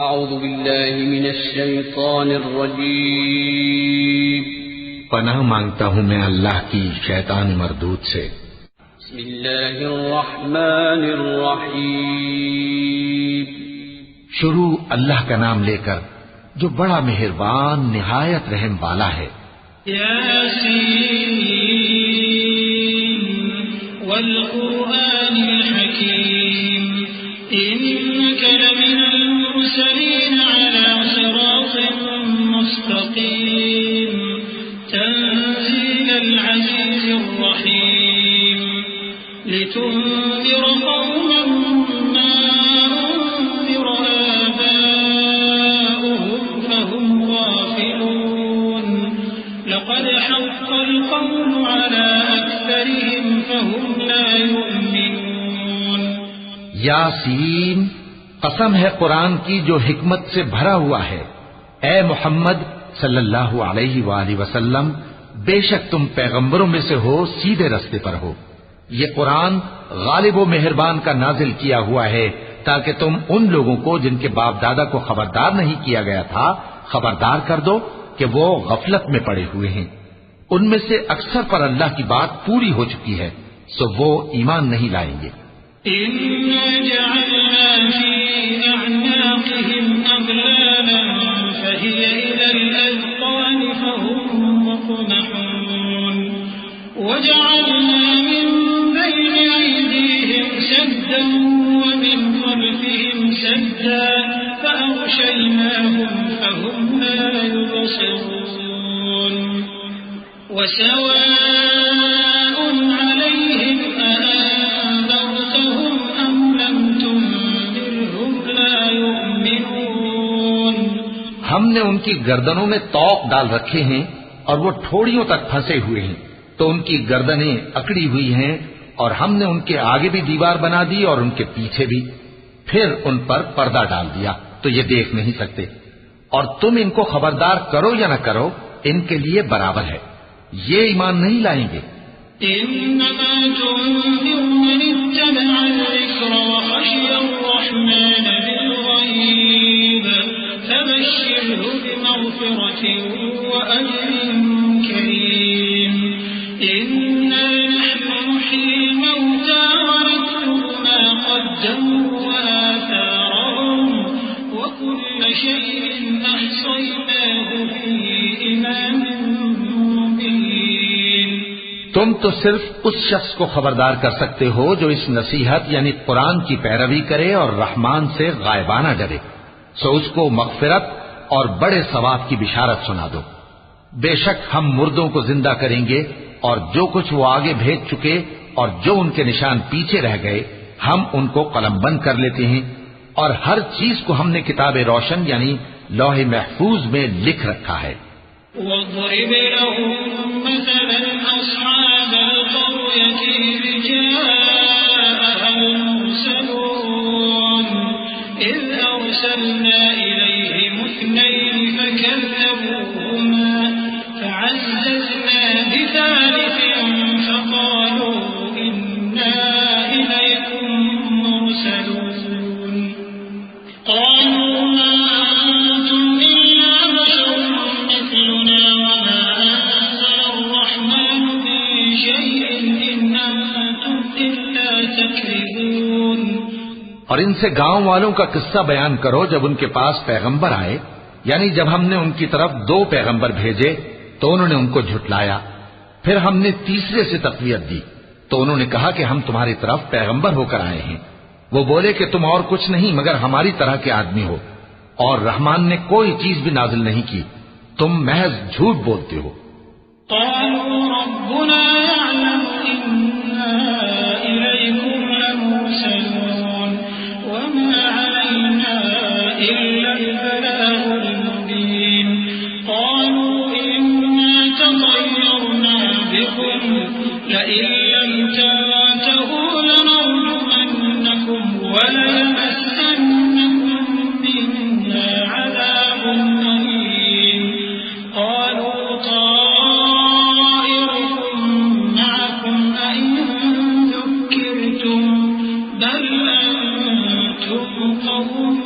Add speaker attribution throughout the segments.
Speaker 1: اعوذ باللہ من الشیطان الرجیم،
Speaker 2: پناہ مانگتا ہوں میں اللہ کی شیطان مردود سے۔
Speaker 1: بسم اللہ الرحمن الرحیم،
Speaker 2: شروع اللہ کا نام لے کر جو بڑا مہربان نہایت رحم والا ہے۔
Speaker 3: یاسین والقرآن الحکیم انک لمن المرسلین علی صراط مستقیم تنزیل العزیز الرحیم لتنذر قوما ما انذر آباؤهم فهم غافلون لقد حق القول على أكثرهم فهم لا يؤمنون۔
Speaker 2: یاسین، قسم ہے قرآن کی جو حکمت سے بھرا ہوا ہے۔ اے محمد صلی اللہ علیہ وآلہ وسلم، بے شک تم پیغمبروں میں سے ہو، سیدھے رستے پر ہو۔ یہ قرآن غالب و مہربان کا نازل کیا ہوا ہے تاکہ تم ان لوگوں کو جن کے باپ دادا کو خبردار نہیں کیا گیا تھا خبردار کر دو کہ وہ غفلت میں پڑے ہوئے ہیں۔ ان میں سے اکثر پر اللہ کی بات پوری ہو چکی ہے، سو وہ ایمان نہیں لائیں گے۔
Speaker 3: إِنَّا جَعَلْنَا فِي أَعْنَاقِهِمْ أَغْلَالًا فَهِيَ إِلَى الْأَذْقَانِ فَهُمْ مُقْمَحُونَ وَجَعَلْنَا مِنْ بَيْنِ أَيْدِيهِمْ سَدًّا وَمِنْ خَلْفِهِمْ سَدًّا فَأَغْشَيْنَاهُمْ فَهُمْ لَا يُبْصِرُونَ وَسَوَاءٌ عَلَيْهِمْ أَأَنذَرْتَهُمْ أَمْ لَمْ تُنذِرْهُمْ لَا يُؤْمِنُونَ۔
Speaker 2: ہم نے ان کی گردنوں میں طوق ڈال رکھے ہیں اور وہ ٹھوڑیوں تک پھنسے ہوئے ہیں، تو ان کی گردنیں اکڑی ہوئی ہیں، اور ہم نے ان کے آگے بھی دیوار بنا دی اور ان کے پیچھے بھی، پھر ان پر پردہ ڈال دیا تو یہ دیکھ نہیں سکتے۔ اور تم ان کو خبردار کرو یا نہ کرو، ان کے لیے برابر ہے، یہ ایمان نہیں لائیں گے۔
Speaker 3: إنما تنذر من اتبع الذكر وخشي الرحمن بالغيب فبشره بمغفرة وأجر كريم إنا نحن نحيي الموتى ونكتب ما قدموا وآثارهم وكل شيء أحصيناه في إمام مبين۔
Speaker 2: تم تو صرف اس شخص کو خبردار کر سکتے ہو جو اس نصیحت یعنی قرآن کی پیروی کرے اور رحمان سے غائبانہ ڈرے، سو اس کو مغفرت اور بڑے ثواب کی بشارت سنا دو۔ بے شک ہم مردوں کو زندہ کریں گے، اور جو کچھ وہ آگے بھیج چکے اور جو ان کے نشان پیچھے رہ گئے ہم ان کو قلم بند کر لیتے ہیں، اور ہر چیز کو ہم نے کتاب روشن یعنی لوح محفوظ میں لکھ رکھا ہے۔
Speaker 3: واضرب لهم مثلا أصحاب القرية إذ جاءها المرسلون إذ أرسلنا إليهم اثنين فكذبوهما فعززنا بثالث فقالوا إنا إليكم مرسلون قالوا ما أنتم إلا بشر مثلنا وما أنزل الرحمن من شيء إن أنتم إلا تكذبون۔
Speaker 2: اور ان سے گاؤں والوں کا قصہ بیان کرو جب ان کے پاس پیغمبر آئے، یعنی جب ہم نے ان کی طرف 2 پیغمبر بھیجے تو انہوں نے ان کو جھٹلایا، پھر ہم نے تیسرے سے تقویت دی تو انہوں نے کہا کہ ہم تمہاری طرف پیغمبر ہو کر آئے ہیں۔ وہ بولے کہ تم اور کچھ نہیں مگر ہماری طرح کے آدمی ہو، اور رحمان نے کوئی چیز بھی نازل نہیں کی، تم محض جھوٹ بولتے ہو۔
Speaker 3: قالوا ربنا يعلم إنا إليكم لمرسلون وما علينا إلا البلاغ المبين قالوا إنا تطيرنا بكم لئن لم تنتهوا لنرجمنكم وليمسنكم منا عذاب أليم قالوا طائركم معكم أئن ذكرتم بل أنتم قوم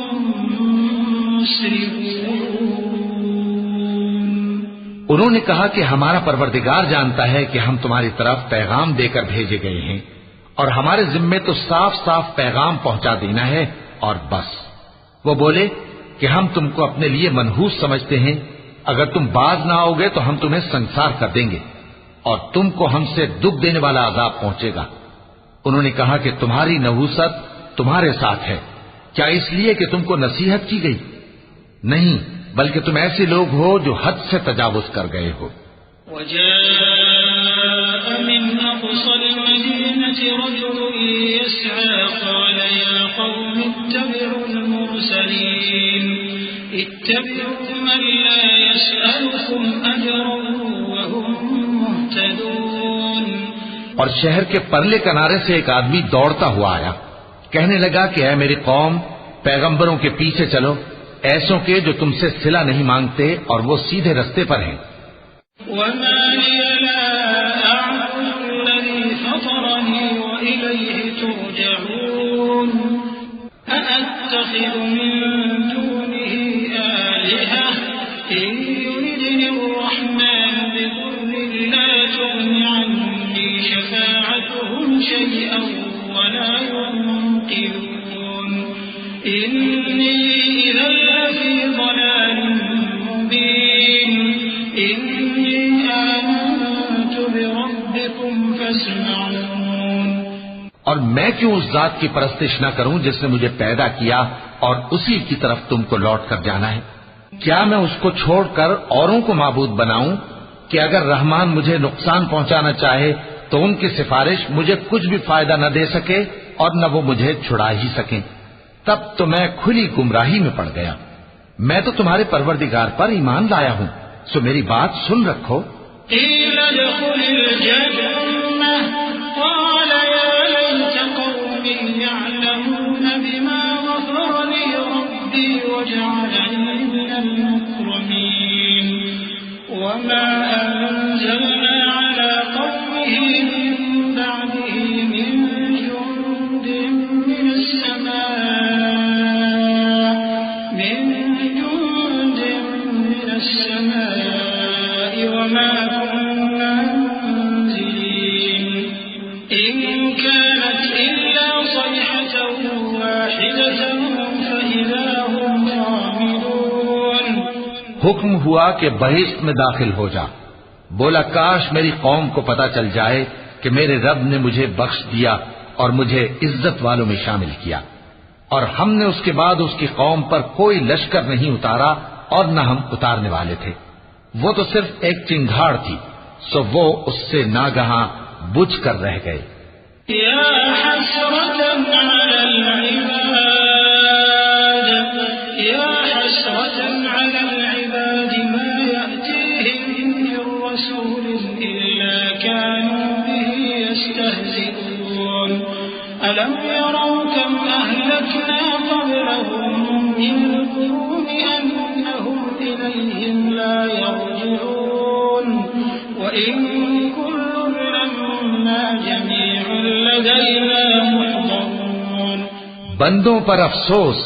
Speaker 3: مسرفون.
Speaker 2: انہوں نے کہا کہ ہمارا پروردگار جانتا ہے کہ ہم تمہاری طرف پیغام دے کر بھیجے گئے ہیں اور ہمارے ذمے تو صاف صاف پیغام پہنچا دینا ہے اور بس. وہ بولے کہ ہم تم کو اپنے لیے منحوس سمجھتے ہیں، اگر تم باز نہ آؤ گے تو ہم تمہیں سنسار کر دیں گے اور تم کو ہم سے دکھ دینے والا عذاب پہنچے گا. انہوں نے کہا کہ تمہاری نحوست تمہارے ساتھ ہے، کیا اس لیے کہ تم کو نصیحت کی گئی؟ نہیں، بلکہ تم ایسے لوگ ہو جو حد سے تجاوز کر گئے ہو.
Speaker 3: وجاء من أقصى المدينة رجل يسعى قال يا قوم اتبعوا المرسلين اتبعوا من لا يسألكم أجرا وهم مهتدون.
Speaker 2: اور شہر کے پرلے کنارے سے ایک آدمی دوڑتا ہوا آیا، کہنے لگا کہ اے میری قوم، پیغمبروں کے پیچھے چلو، ایسوں کے جو تم سے صلہ نہیں مانگتے اور وہ سیدھے رستے پر ہیں.
Speaker 3: وما لي لا أعبد الذي فطرني وإليه ترجعون. أأتخذ من دونه آلهة إن يردني الرحمن بضر لا تغن عني شفاعتهم شيئا ولا ينقذون. إني إذا لفي ضلال مبين. إني آمنت بربكم فاسمعون.
Speaker 2: اور میں کیوں اس ذات کی پرستش نہ کروں جس نے مجھے پیدا کیا اور اسی کی طرف تم کو لوٹ کر جانا ہے؟ کیا میں اس کو چھوڑ کر اوروں کو معبود بناؤں کہ اگر رحمان مجھے نقصان پہنچانا چاہے تو ان کی سفارش مجھے کچھ بھی فائدہ نہ دے سکے اور نہ وہ مجھے چھڑا ہی سکیں؟ تب تو میں کھلی گمراہی میں پڑ گیا. میں تو تمہارے پروردگار پر ایمان لایا ہوں، سو میری بات سن رکھو.
Speaker 3: قيل ادخل الجنة قال يا ليت قومي يعلمون بما غفر لي ربي وجعلني من المكرمين. وما أنزلنا على قومه من بعده من جند من السماء وما كنا منزلين. إن كانت إلا صيحة واحدة فإذا هم خامدون.
Speaker 2: حکم ہوا کہ بہشت میں داخل ہو جا. بولا کاش میری قوم کو پتا چل جائے کہ میرے رب نے مجھے بخش دیا اور مجھے عزت والوں میں شامل کیا، اور ہم نے اس کے بعد اس کی قوم پر کوئی لشکر نہیں اتارا اور نہ ہم اتارنے والے تھے. وہ تو صرف ایک چنگھاڑ تھی، سو وہ اس سے ناگہاں بجھ کر رہ گئے.
Speaker 3: يا حسرة على العباد يا حسرة على العباد ما يأتيهم من رسول إلا كانوا به يستهزئون. ألم يروا كم أهلكنا قبلهم من القرون أنهم إليهم لا يرجعون. وإن كل لما جميع لدينا محضرون.
Speaker 2: بندوں پر افسوس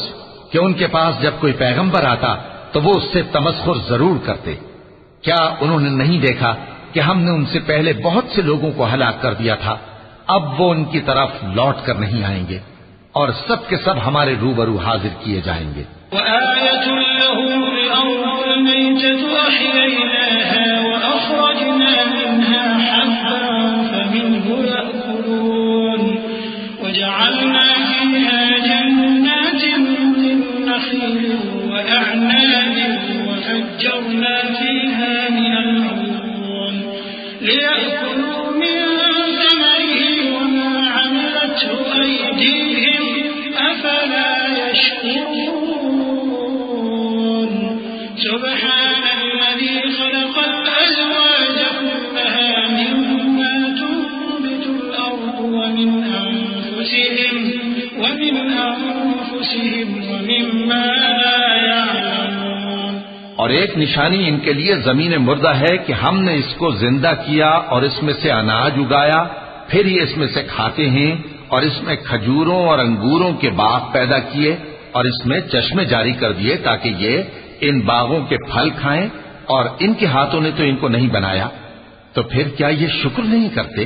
Speaker 2: کہ ان کے پاس جب کوئی پیغمبر آتا تو وہ اس سے تمسخر ضرور کرتے. کیا انہوں نے نہیں دیکھا کہ ہم نے ان سے پہلے بہت سے لوگوں کو ہلاک کر دیا تھا؟ اب وہ ان کی طرف لوٹ کر نہیں آئیں گے اور سب کے سب ہمارے روبرو حاضر کیے جائیں گے.
Speaker 3: وآية لهم الأرض الميتة أحييناها وأخرجنا منها حبا فمنه يأكلون. وجعلنا فيها جنات من نخيل وأعناب وفجرنا فيها من العيون ليأكلوا من ثمره وما عملته أيديهم أفلا يشكرون. سبحان الذي خلق الأزواج كلها مما تنبت الأرض ومن أنفسهم ومما لا يعلمون.
Speaker 2: اور ایک نشانی ان کے لیے زمین مردہ ہے کہ ہم نے اس کو زندہ کیا اور اس میں سے اناج اگایا، پھر یہ اس میں سے کھاتے ہیں، اور اس میں کھجوروں اور انگوروں کے باغ پیدا کیے اور اس میں چشمے جاری کر دیے تاکہ یہ ان باغوں کے پھل کھائیں، اور ان کے ہاتھوں نے تو ان کو نہیں بنایا، تو پھر کیا یہ شکر نہیں کرتے؟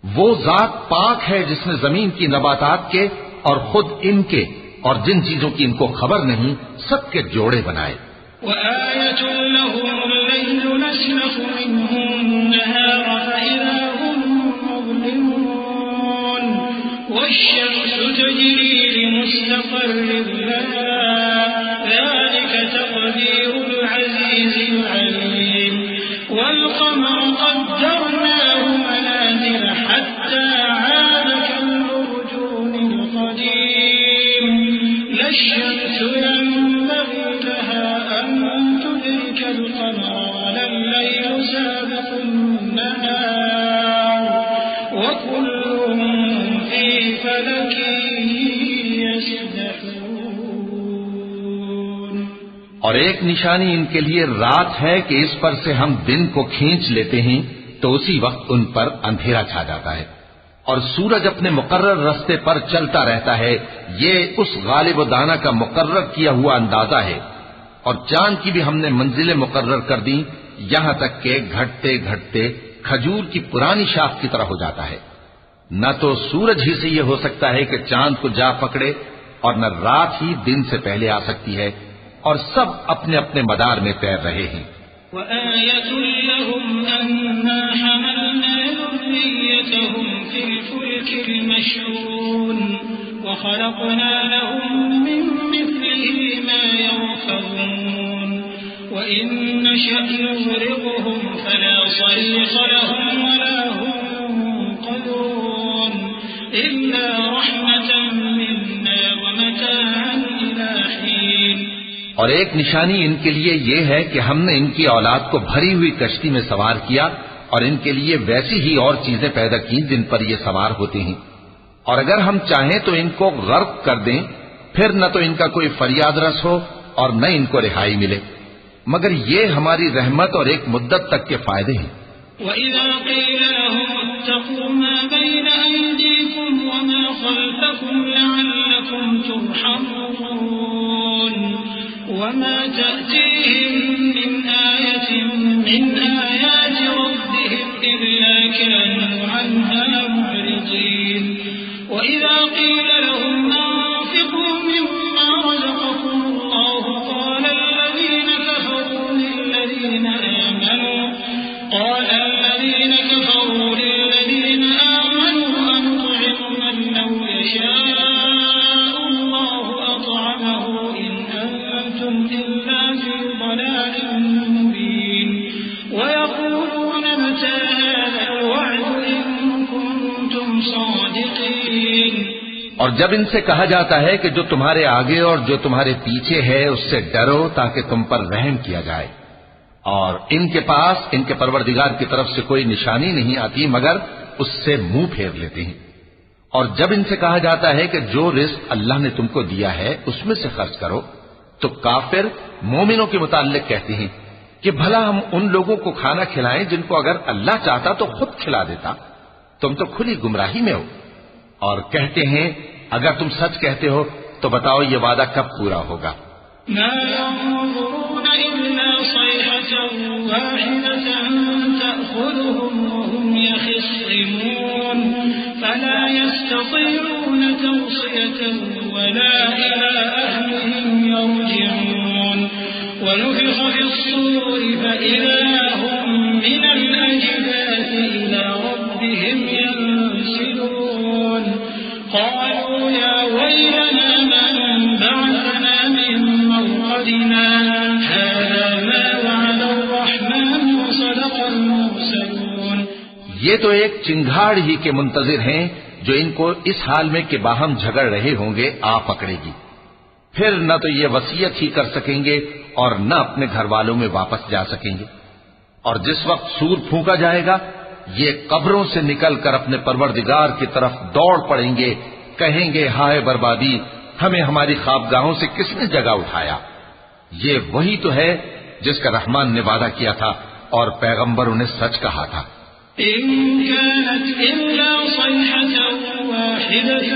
Speaker 2: وہ ذات پاک ہے جس نے زمین کی نباتات کے اور خود ان کے اور جن چیزوں کی ان کو خبر نہیں سب کے جوڑے بنائے۔
Speaker 3: وآية لهم الليل نسلخ منه النهار فإذا هم مظلمون والشمس تجري لمستقر لها ذلك تقدير العزيز العليم والقمر قدرناه منازل حتى عاد كالأرجون القديم لا الشمس ينبغي لها أن تدرك القمر ولا الليل سابق النهار وكل في فلك يسبحون۔
Speaker 2: اور ایک نشانی ان کے لیے رات ہے کہ اس پر سے ہم دن کو کھینچ لیتے ہیں تو اسی وقت ان پر اندھیرا چھا جاتا ہے، اور سورج اپنے مقرر راستے پر چلتا رہتا ہے، یہ اس غالب و دانا کا مقرر کیا ہوا اندازہ ہے۔ اور چاند کی بھی ہم نے منزلیں مقرر کر دی، یہاں تک کہ گھٹتے گھٹتے کھجور کی پرانی شاخ کی طرح ہو جاتا ہے۔ نہ تو سورج ہی سے یہ ہو سکتا ہے کہ چاند کو جا پکڑے، اور نہ رات ہی دن سے پہلے آ سکتی ہے، اور سب اپنے اپنے مدار میں تیر رہے ہیں۔
Speaker 3: وآية لهم أنا حملنا ذريتهم في الفلك المشحون وخلقنا لهم من مثله ما يركبون وإن نشأ نغرقهم فلا صريخ لهم ولا هم ينقذون إلا رحمة منا ومتاعا إلى حين۔
Speaker 2: اور ایک نشانی ان کے لیے یہ ہے کہ ہم نے ان کی اولاد کو بھری ہوئی کشتی میں سوار کیا، اور ان کے لیے ویسی ہی اور چیزیں پیدا کی جن پر یہ سوار ہوتے ہیں، اور اگر ہم چاہیں تو ان کو غرق کر دیں، پھر نہ تو ان کا کوئی فریاد رس ہو اور نہ ان کو رہائی ملے، مگر یہ ہماری رحمت اور ایک مدت تک کے فائدے ہیں۔
Speaker 3: وَإِذَا قِيلَ لَهُمُ اتَّقُوا مَا بَيْنَ أَيْدِيكُمْ وَمَا خَلْفَكُمْ لَعَلَّكُمْ تُرْحَمُونَ وَمَا تَأْتِيهِمْ مِنْ آيَةٍ مِنْ آيَاتِ رَبِّهِمْ إِلَّا كَانُوا عَنْهَا مُعْرِضِينَ وَإِذَا قِيلَ لَهُمْ أَنفِقُوا مِمَّا رَزَقَكُمُ اللَّهُ قَالَ الَّذِينَ كَفَرُوا لِلَّذِينَ آمَنُوا أَنُطْعِمُ مَن لَّوْ يَشَاءُ اللَّهُ أَطْعَمَهُ إِنْ أَنتُمْ إِلَّا فِي ضَلَالٍ مُّبِينٍ وَيَقُولُونَ مَتَىٰ هَٰذَا الْوَعْدُ إِن كُنتُمْ صَادِقِينَ۔
Speaker 2: اور جب ان سے کہا جاتا ہے کہ جو تمہارے آگے اور جو تمہارے پیچھے ہے اس سے ڈرو تاکہ تم پر رحم کیا جائے، اور ان کے پاس ان کے پروردگار کی طرف سے کوئی نشانی نہیں آتی مگر اس سے منہ پھیر لیتے ہیں۔ اور جب ان سے کہا جاتا ہے کہ جو رزق اللہ نے تم کو دیا ہے اس میں سے خرچ کرو، تو کافر مومنوں کے متعلق کہتے ہیں کہ بھلا ہم ان لوگوں کو کھانا کھلائیں جن کو اگر اللہ چاہتا تو خود کھلا دیتا، تم تو کھلی گمراہی میں ہو۔ اور کہتے ہیں اگر تم سچ کہتے ہو تو بتاؤ یہ وعدہ کب پورا ہوگا؟
Speaker 3: ما ينظرون إلا صيحة واحدة تأخذهم وهم يخصمون فلا يستطيعون توصية ولا إلى أهلهم يرجعون ونفخ في الصور فإذا هم من الأجداث إلى ربهم ينسلون قالوا يا ويلنا من بعثنا من مرقدنا هذا ما وعد الرحمن وصدق المرسلون۔
Speaker 2: یہ تو ایک چنگھاڑ ہی کے منتظر ہیں جو ان کو اس حال میں کہ باہم جھگڑ رہے ہوں گے آ پکڑے گی، پھر نہ تو یہ وصیت ہی کر سکیں گے اور نہ اپنے گھر والوں میں واپس جا سکیں گے۔ اور جس وقت سور پھونکا جائے گا یہ قبروں سے نکل کر اپنے پروردگار کی طرف دوڑ پڑیں گے، کہیں گے ہائے بربادی، ہمیں ہماری خوابگاہوں سے کس نے جگہ اٹھایا۔ یہ وہی تو ہے جس کا رحمان نے وعدہ کیا تھا اور پیغمبروں نے سچ کہا تھا۔
Speaker 3: إن كانت إلا صيحة واحدة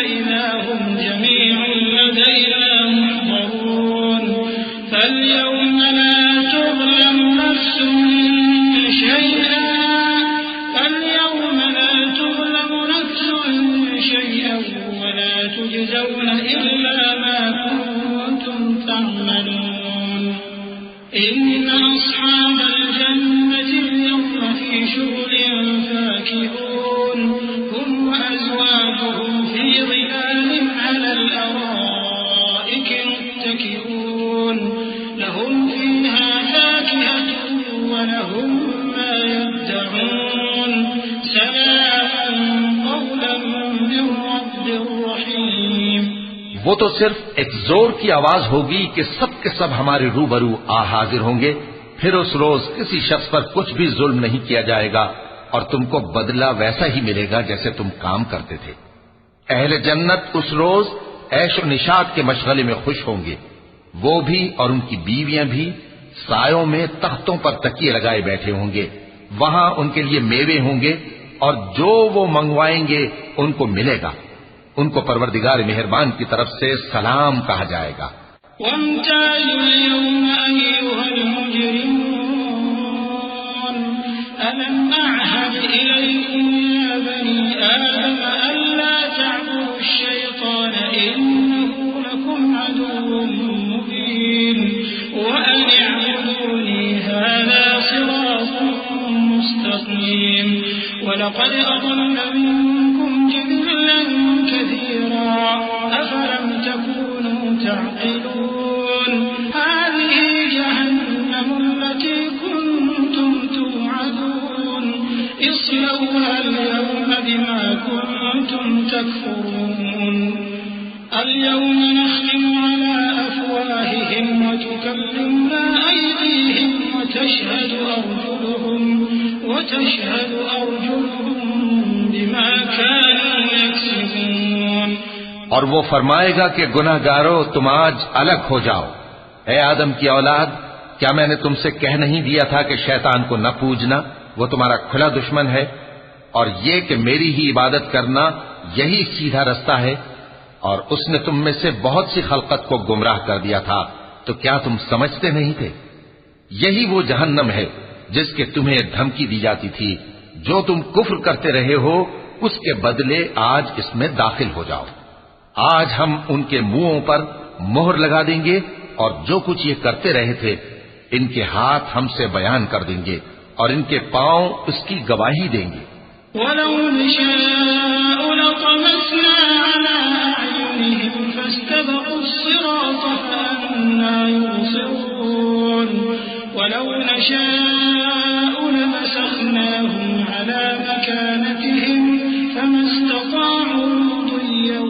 Speaker 3: فإذا هم جميع لدينا محضرون فاليوم لا تظلم نفس شيئا ولا تجزون إلا ما كنتم تعملون إن أصحاب الجنة اليوم في شغل فاكهون هم وأزواجهم في ظلال على الأرائك متكئون لهم فيها فاكهة ولهم ما يدعون سلام قولا من رب رحيم.
Speaker 2: وہ تو صرف ایک زور کی آواز ہوگی کہ سب کے سب ہمارے روبرو آ حاضر ہوں گے. پھر اس روز کسی شخص پر کچھ بھی ظلم نہیں کیا جائے گا اور تم کو بدلہ ویسا ہی ملے گا جیسے تم کام کرتے تھے. اہل جنت اس روز عیش و نشاط کے مشغلے میں خوش ہوں گے. وہ بھی اور ان کی بیویاں بھی سایوں میں تختوں پر تکیے لگائے بیٹھے ہوں گے. وہاں ان کے لیے میوے ہوں گے اور جو وہ منگوائیں گے ان کو ملے گا. ان کو پروردگار مہربان کی طرف سے سلام کہا جائے گا.
Speaker 3: وامتازوا اليوم أيها المجرمون ألم أعهد إليكم يا بني آدم ألا تعبدوا الشيطان إنه لكم عدو مبين وأن اعبدوني هذا صراط مستقيم ولقد أضل منكم جبلا كثيرا أفلم تكونوا تعقلون هذه جهنم التي كنتم توعدون اصلوها اليوم بما كنتم تكفرون اليوم نختم على أفواههم وتكلمنا أيديهم وتشهد أرجلهم بما كانوا يكسبون.
Speaker 2: اور وہ فرمائے گا کہ گناہگارو تم آج الگ ہو جاؤ. اے آدم کی اولاد، کیا میں نے تم سے کہہ نہیں دیا تھا کہ شیطان کو نہ پوجنا، وہ تمہارا کھلا دشمن ہے، اور یہ کہ میری ہی عبادت کرنا یہی سیدھا رستہ ہے. اور اس نے تم میں سے بہت سی خلقت کو گمراہ کر دیا تھا، تو کیا تم سمجھتے نہیں تھے؟ یہی وہ جہنم ہے جس کے تمہیں دھمکی دی جاتی تھی. جو تم کفر کرتے رہے ہو اس کے بدلے آج اس میں داخل ہو جاؤ. آج ہم ان کے منہوں پر مہر لگا دیں گے اور جو کچھ یہ کرتے رہے تھے ان کے ہاتھ ہم سے بیان کر دیں گے اور ان کے پاؤں اس کی گواہی دیں گے.
Speaker 3: وَلَوْ نَشَاءُ لَطَمَسْنَا عَلَىٰ أَعْيُنِهِمْ فَاسْتَبَقُوا الصِّرَاطَ فَأَنَّىٰ يُبْصِرُونَ وَلَوْ نَشَاءُ لَمَسَخْنَاهُمْ عَلَىٰ مَكَانَتِهِمْ فَمَا اسْتَطَاعُوا مُضِيًّا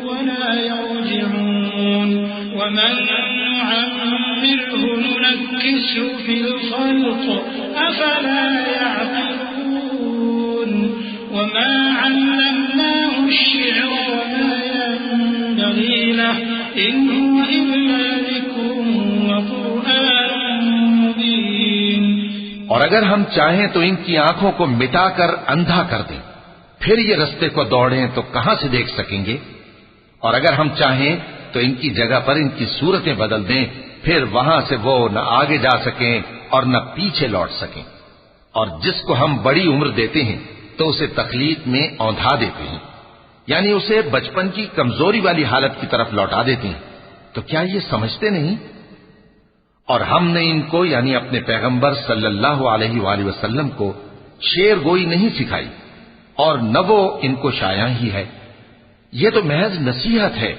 Speaker 3: وَلَا يَرْجِعُونَ وَمَن نُّعَمِّرْهُ نُنَكِّسْهُ فِي الْخَلْقِ أَفَلَا يَعْقِلُونَ وَمَا عَلَّمْنَاهُ الشِّعْرَ وَمَا يَنبَغِي لَهُ إِنْ هُوَ إِلَّا ذِكْرٌ وَقُرْآنٌ مُّبِينٌ.
Speaker 2: اور اگر ہم چاہیں تو ان کی آنکھوں کو مٹا کر اندھا کر دیں، پھر یہ رستے کو دوڑیں تو کہاں سے دیکھ سکیں گے؟ اور اگر ہم چاہیں تو ان کی جگہ پر ان کی صورتیں بدل دیں، پھر وہاں سے وہ نہ آگے جا سکیں اور نہ پیچھے لوٹ سکیں. اور جس کو ہم بڑی عمر دیتے ہیں تو اسے تخلیق میں اوندھا دیتے ہیں، یعنی اسے بچپن کی کمزوری والی حالت کی طرف لوٹا دیتے ہیں. تو کیا یہ سمجھتے نہیں؟ اور ہم نے ان کو یعنی اپنے پیغمبر صلی اللہ علیہ وآلہ وسلم کو شعر گوئی نہیں سکھائی اور نہ وہ ان کو شایع ہی ہے. یہ تو محض نصیحت ہے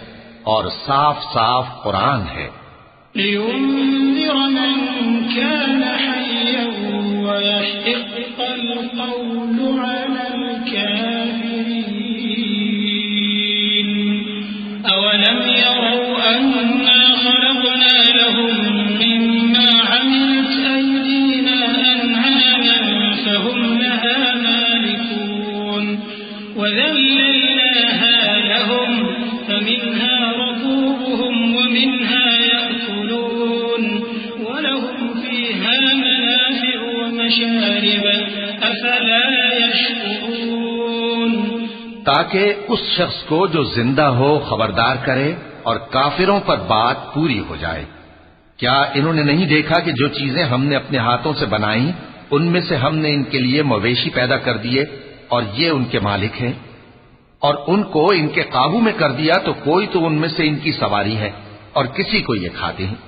Speaker 2: اور صاف صاف قرآن ہے.
Speaker 3: لِيُنذِرَ مَن كَانَ حَيًّا وَيَحِقَّ الْقَوْلُ عَلَى الْكَافِرِينَ أَوَلَمْ يَرَوْا أَنَّا خَلَقْنَا لَهُم مِّمَّا عَمِلَتْ أَيْدِينَا أَنْعَامًا فَهُمْ لَهَا مَالِكُونَ وَذَلَّلْنَاهَا لَهُمْ فَمِنْهَا رَكُوبُهُمْ وَمِنْهَا يَأْكُلُونَ وَلَهُمْ فِيهَا مَنَافِعُ وَمَشَارِبُ أَفَلَا يَشْكُرُونَ.
Speaker 2: تاکہ اس شخص کو جو زندہ ہو خبردار کرے اور کافروں پر بات پوری ہو جائے۔ کیا انہوں نے نہیں دیکھا کہ جو چیزیں ہم نے اپنے ہاتھوں سے بنائیں ان میں سے ہم نے ان کے لیے مویشی پیدا کر دیے اور یہ ان کے مالک ہیں، اور ان کو ان کے قابو میں کر دیا تو کوئی تو ان میں سے ان کی سواری ہے اور کسی کو یہ کھاتے ہیں،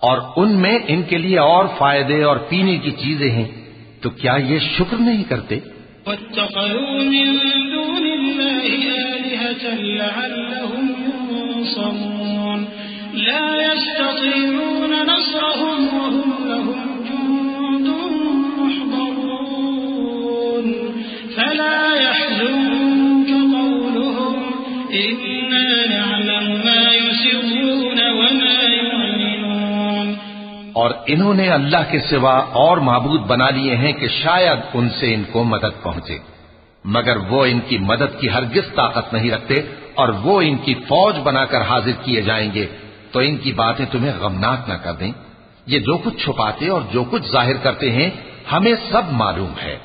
Speaker 2: اور ان میں ان کے لیے اور فائدے اور پینے کی چیزیں ہیں، تو کیا یہ شکر نہیں کرتے؟
Speaker 3: واتخذوا من دون الله آلهة لعلهم ينصرون لا يستطيعون نصرهم وهم لهم جند محضرون فلا يحزنك قولهم إنا نعلم ما يسرون وما يعلنون۔
Speaker 2: اور انہوں نے اللہ کے سوا اور معبود بنا لیے ہیں کہ شاید ان سے ان کو مدد پہنچے، مگر وہ ان کی مدد کی ہرگز طاقت نہیں رکھتے، اور وہ ان کی فوج بنا کر حاضر کیے جائیں گے تو ان کی باتیں تمہیں غمناک نہ کر دیں۔ یہ جو کچھ چھپاتے اور جو کچھ ظاہر کرتے ہیں ہمیں سب معلوم ہے۔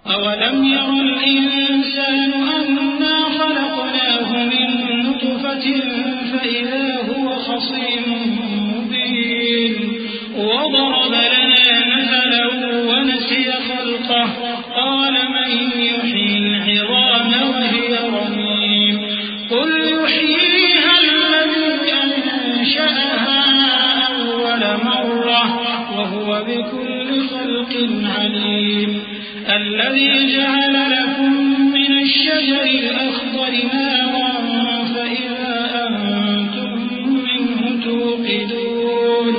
Speaker 3: أَوَلَمْ يَرَ الْإِنسَانُ أَنَّا خَلَقْنَاهُ مِن نُّطْفَةٍ فَإِذَا هُوَ خَصِيمٌ مُّبِينٌ وَضَرَبَ لَنَا مَثَلًا وَنَسِيَ خَلْقَهُ قَالَ مَن يُحْيِي الْعِظَامَ وَهِيَ رَمِيمٌ قُلْ يُحْيِيهَا الَّذِي أَنشَأَهَا أَوَّلَ مَرَّةٍ وَهُوَ بِكُلِّ خَلْقٍ عَلِيمٌ الذي جعل لكم من الشجر الأخضر نارا فإذا أنتم منه توقدون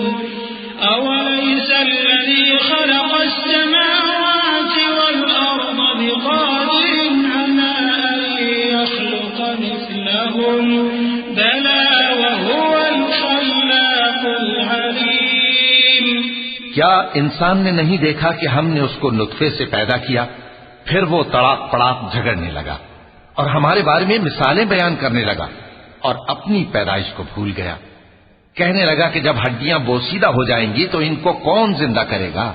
Speaker 3: أوليس الذي خلق السماوات والأرض بقادر على أن يخلق مثلهم بلى وهو الخلاق العليم۔
Speaker 2: کیا انسان نے نہیں دیکھا کہ ہم نے اس کو نطفے سے پیدا کیا، پھر وہ تڑاک پڑاک جھگڑنے لگا اور ہمارے بارے میں مثالیں بیان کرنے لگا اور اپنی پیدائش کو بھول گیا، کہنے لگا کہ جب ہڈیاں بوسیدہ ہو جائیں گی تو ان کو کون زندہ کرے گا؟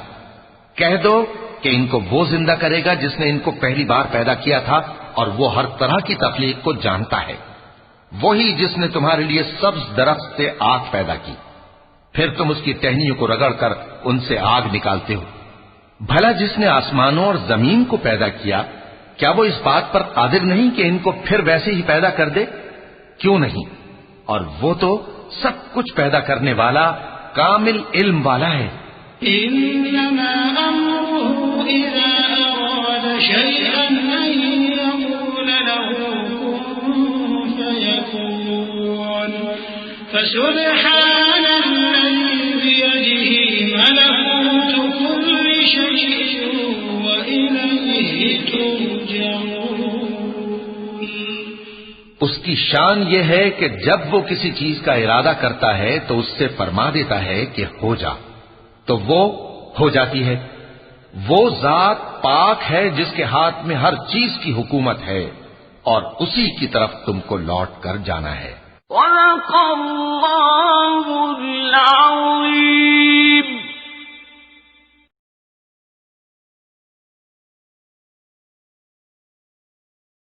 Speaker 2: کہہ دو کہ ان کو وہ زندہ کرے گا جس نے ان کو پہلی بار پیدا کیا تھا، اور وہ ہر طرح کی تخلیق کو جانتا ہے، وہی جس نے تمہارے لیے سبز درخت سے آگ پیدا کی، پھر تم اس کی ٹہنیوں کو رگڑ کر ان سے آگ نکالتے ہو۔ بھلا جس نے آسمانوں اور زمین کو پیدا کیا، کیا وہ اس بات پر قادر نہیں کہ ان کو پھر ویسے ہی پیدا کر دے؟ کیوں نہیں؟ اور وہ تو سب کچھ پیدا کرنے والا کامل علم والا ہے۔
Speaker 3: إنما أمره إذا أراد شيئا أن يقول له كن فيكون فسبحان الذي بيده ملكوت كل شيء وإليه ترجعون۔
Speaker 2: اس کی شان یہ ہے کہ جب وہ کسی چیز کا ارادہ کرتا ہے تو اس سے فرما دیتا ہے کہ ہو جا، تو وہ ہو جاتی ہے۔ وہ ذات پاک ہے جس کے ہاتھ میں ہر چیز کی حکومت ہے، اور اسی کی طرف تم کو لوٹ کر جانا ہے۔
Speaker 4: صدق اللہ